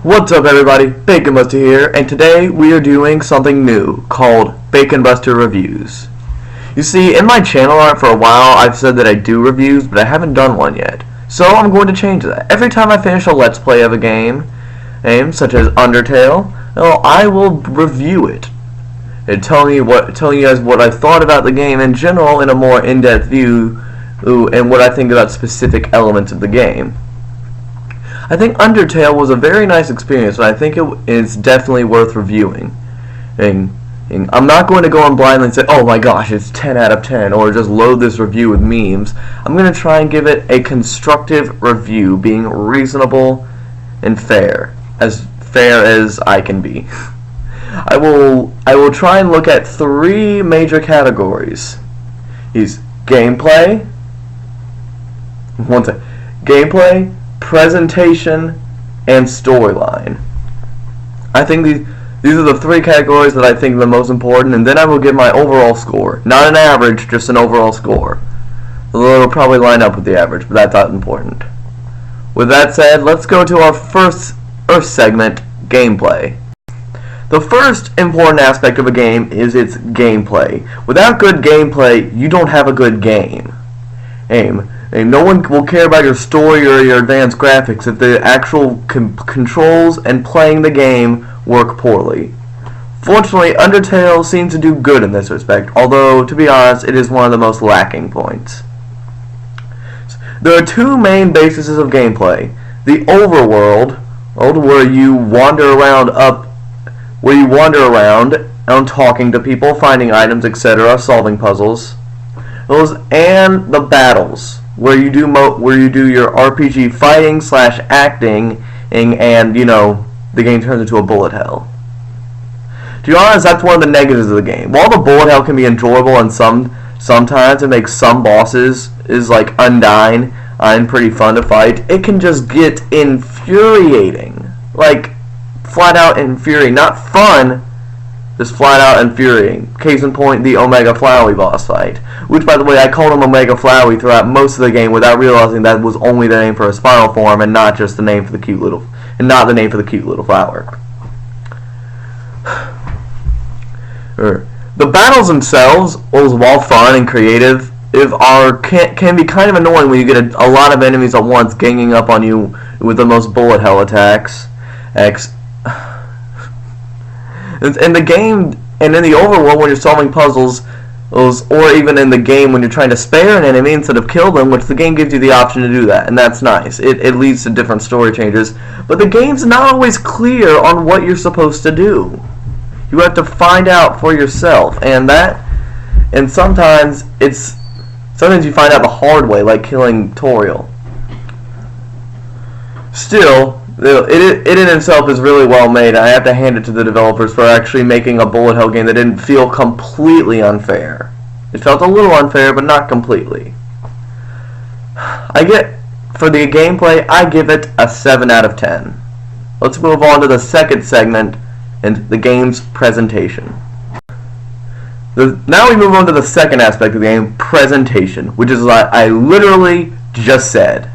What's up everybody, BaconBuster here, and today we are doing something new called BaconBuster Reviews. You see, in my channel art for a while I've said that I do reviews, but I haven't done one yet. So I'm going to change that. Every time I finish a Let's Play of a game such as Undertale, I will review it. And telling you guys what I thought about the game in general in a more in-depth view, and what I think about specific elements of the game. I think Undertale was a very nice experience, and I think it's definitely worth reviewing. And I'm not going to go on blindly and say, oh my gosh, it's 10 out of 10, or just load this review with memes. I'm going to try and give it a constructive review, being reasonable and fair as I can be. I will try and look at three major categories. Gameplay, presentation, and storyline. I think these are the three categories that I think are the most important, and then I will give my overall score. Not an average, just an overall score. Although it'll probably line up with the average, but that's not important. With that said, let's go to our first segment, gameplay. The first important aspect of a game is its gameplay. Without good gameplay, you don't have a good game. And no one will care about your story or your advanced graphics if the actual controls and playing the game work poorly. Fortunately, Undertale seems to do good in this respect, although, to be honest, it is one of the most lacking points. There are two main bases of gameplay. The overworld, where you wander around talking to people, finding items, etc., solving puzzles. And the battles, where you do your RPG fighting / acting, and the game turns into a bullet hell. To be honest, that's one of the negatives of the game. While the bullet hell can be enjoyable, and sometimes it makes some bosses like Undyne and pretty fun to fight, it can just get infuriating, like flat out infuriating, not fun. Just flat out infuriating. Case in point, the Omega Flowey boss fight. Which, by the way, I called him Omega Flowey throughout most of the game without realizing that was only the name for his final form and not just the name for the cute little flower. The battles themselves, while fun and creative, can be kind of annoying when you get a lot of enemies at once ganging up on you with the most bullet hell attacks. In the game, and in the overworld when you're solving puzzles, or even in the game when you're trying to spare an enemy instead of kill them, which the game gives you the option to do that, and that's nice. It leads to different story changes, but the game's not always clear on what you're supposed to do. You have to find out for yourself, and sometimes you find out the hard way, like killing Toriel. Still, it in itself is really well made. I have to hand it to the developers for actually making a bullet hell game that didn't feel completely unfair. It felt a little unfair, but not completely. For the gameplay, I give it a 7 out of 10. Let's move on to the second segment, and the game's presentation. Now we move on to the second aspect of the game, presentation, which is what I literally just said.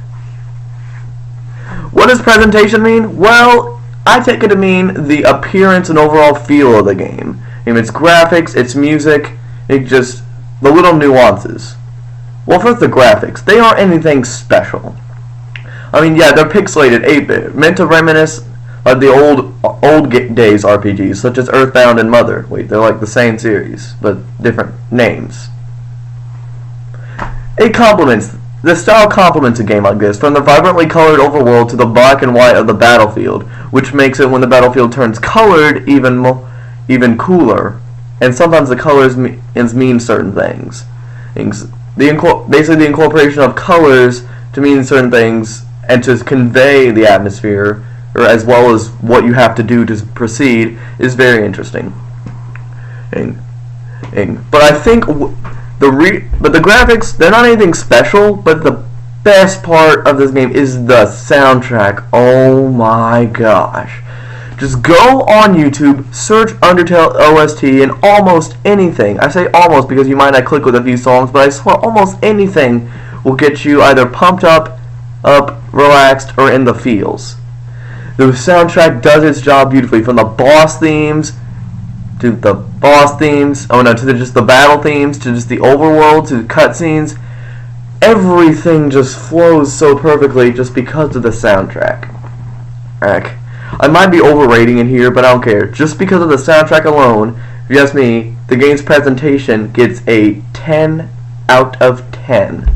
What does presentation mean? Well, I take it to mean the appearance and overall feel of the game. Its graphics, its music, the little nuances. Well, first the graphics. They aren't anything special. I mean, yeah, they're pixelated 8-bit, meant to reminisce of the old days RPGs, such as Earthbound and Mother. Wait, they're like the same series, but different names. The style complements a game like this, from the vibrantly colored overworld to the black and white of the battlefield, which makes it, when the battlefield turns colored, even cooler. And sometimes the colors mean certain things. Basically, the incorporation of colors to mean certain things and to convey the atmosphere, or as well as what you have to do to proceed, is very interesting. But I think the graphics, they're not anything special, but the best part of this game is the soundtrack. Oh my gosh. Just go on YouTube, search Undertale OST, and almost anything, I say almost because you might not click with a few songs, but I swear almost anything will get you either pumped up, relaxed, or in the feels. The soundtrack does its job beautifully, from the boss themes to the boss themes, to just the battle themes, to just the overworld, to the cutscenes. Everything just flows so perfectly just because of the soundtrack. I might be overrating it here, but I don't care. Just because of the soundtrack alone, if you ask me, the game's presentation gets a 10 out of 10.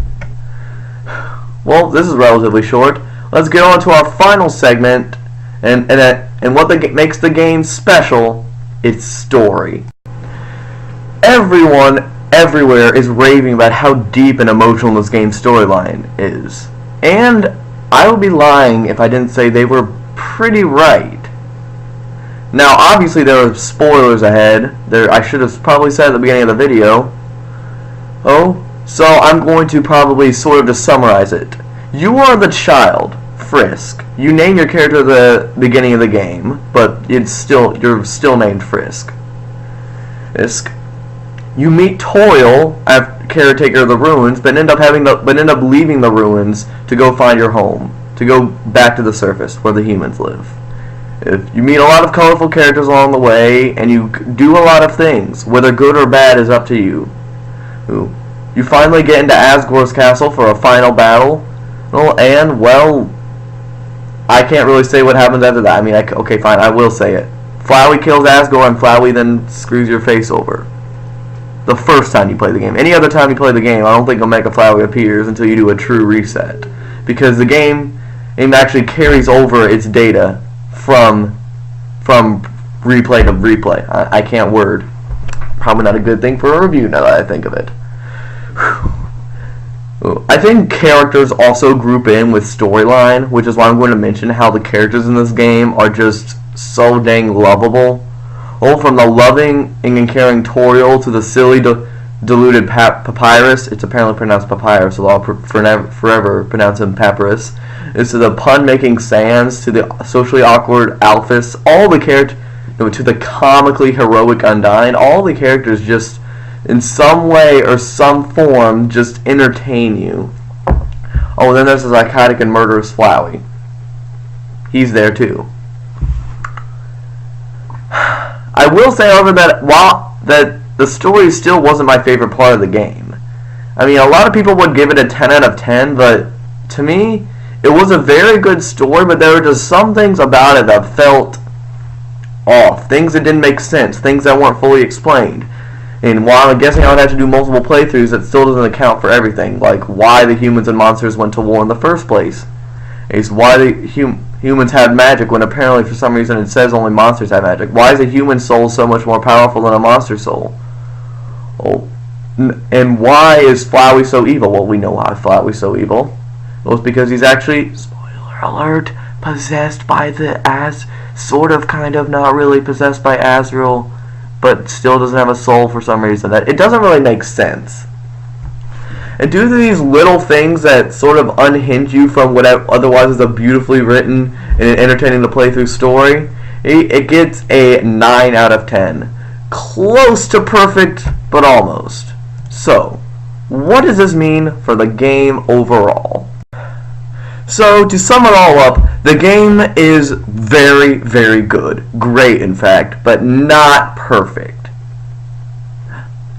Well, this is relatively short. Let's get on to our final segment, and what makes the game special, its story. Everyone everywhere is raving about how deep and emotional this game's storyline is. And I would be lying if I didn't say they were pretty right. Now, obviously there are spoilers ahead. I should have probably said at the beginning of the video. So I'm going to probably sort of just summarize it. You are the child, Frisk. You name your character at the beginning of the game, but you're still named Frisk. You meet Toil, caretaker of the ruins, but end up leaving the ruins to go find your home, to go back to the surface where the humans live. You meet a lot of colorful characters along the way, and you do a lot of things. Whether good or bad is up to you. You finally get into Asgore's castle for a final battle, and well, I can't really say what happens after that. I mean, okay, fine, I will say it. Flowey kills Asgore, and Flowey then screws your face over. The first time you play the game. Any other time you play the game, I don't think Omega Flowey appears until you do a true reset. Because the game actually carries over its data from replay to replay. I can't word. Probably not a good thing for a review now that I think of it. I think characters also group in with storyline, which is why I'm going to mention how the characters in this game are just so dang lovable. From the loving and caring Toriel to the silly, deluded Papyrus. It's apparently pronounced Papyrus, so I'll forever pronounce him Papyrus. It's to the pun-making Sans, to the socially awkward Alphys, to the comically heroic Undyne. All the characters just, in some way or some form, just entertain you. And then there's the psychotic and murderous Flowey. He's there too. I will say, however, that the story still wasn't my favorite part of the game. I mean, a lot of people would give it a 10 out of 10, but to me, it was a very good story, but there were just some things about it that felt off. Things that didn't make sense. Things that weren't fully explained. And while I'm guessing I would have to do multiple playthroughs, that still doesn't account for everything. Like why the humans and monsters went to war in the first place. It's why the humans had magic when apparently for some reason it says only monsters have magic. Why is a human soul so much more powerful than a monster soul? And why is Flowey so evil? Well, we know why Flowey's so evil. Well, it's because he's actually, spoiler alert, possessed by sort of, kind of, not really possessed by Azrael, but still doesn't have a soul for some reason. It doesn't really make sense. And due to these little things that sort of unhinge you from what otherwise is a beautifully written and entertaining to play through story, it gets a 9 out of 10. Close to perfect, but almost. So, what does this mean for the game overall? So, to sum it all up, the game is very, very good. Great, in fact, but not perfect.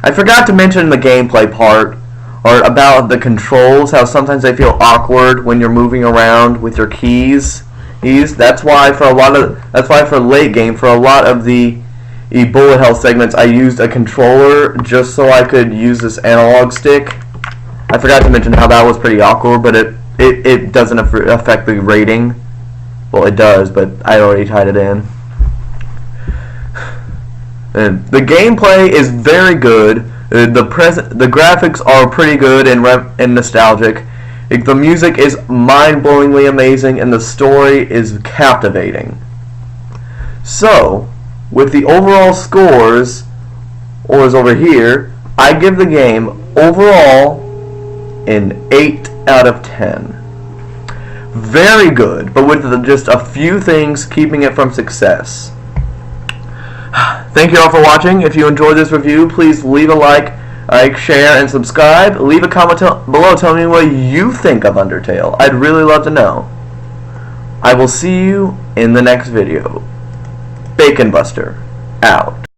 I forgot to mention the gameplay part, or about the controls, how sometimes they feel awkward when you're moving around with your keys. That's why for late game, for a lot of the bullet hell segments, I used a controller just so I could use this analog stick. I forgot to mention how that was pretty awkward, but it doesn't affect the rating. Well, it does, but I already tied it in. And the gameplay is very good. The graphics are pretty good and nostalgic. The music is mind-blowingly amazing, and the story is captivating. So, with the overall scores, or is over here, I give the game overall an 8 out of 10. Very good, but with just a few things keeping it from success. Thank you all for watching. If you enjoyed this review, please leave a like, share, and subscribe. Leave a comment below telling me what you think of Undertale. I'd really love to know. I will see you in the next video. BaconBuster, out.